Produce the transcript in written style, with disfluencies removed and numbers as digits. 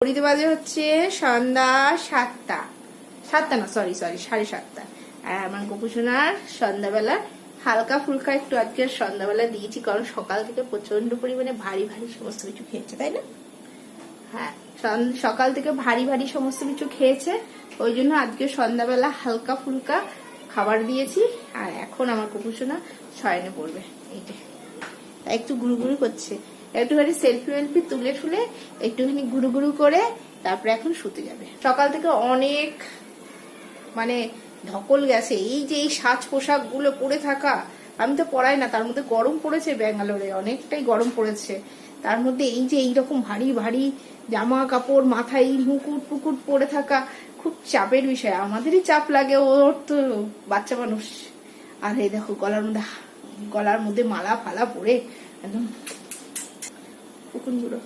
ঘড়িতে বাজে হচ্ছে সন্ধ্যা 7টা, 7টা না, সরি 7:30। আর আমার গোপুসোনার সন্ধ্যাবেলা হালকা ফুলকা একটু আজকে সন্ধ্যাবেলা দিয়েছি, কারণ সকাল থেকে প্রচন্ড পরিমাণে ভারী ভারী সমস্ত কিছু খেয়েছে, তাই না? হ্যাঁ, সকাল থেকে ভারী ভারী সমস্ত কিছু খেয়েছে, ওই জন্য আজকে সন্ধ্যাবেলা হালকা ফুলকা খাবার দিয়েছি। আর এখন আমার গোপুসোনা শয়নে পড়বে, এই যে একটু গুরু গুরু করছে, একটুখানি সেলফি ওয়েলফি তুলে ঠুলে একটুখানি গুরু গুরু করে তারপরে এখন শুতে যাবে। সকাল থেকে অনেক মানে ধকল গেছে, এই যে এই সাজ পোশাক গুলো পরে থাকা, আমি তো পরাই না, তার মধ্যে গরম পড়েছে, ব্যাঙ্গালোরে অনেকটাই গরম পড়েছে, তার মধ্যে এই যে এইরকম ভারী ভারী জামা কাপড়, মাথায় মুকুট পুকুট পরে থাকা খুব চাপের বিষয়। আমাদেরই চাপ লাগে, ওর তো বাচ্চা মানুষ। আর এই দেখো গলার মধ্যে মালা ফালা পরে একদম পুকুন গুঁড়ো।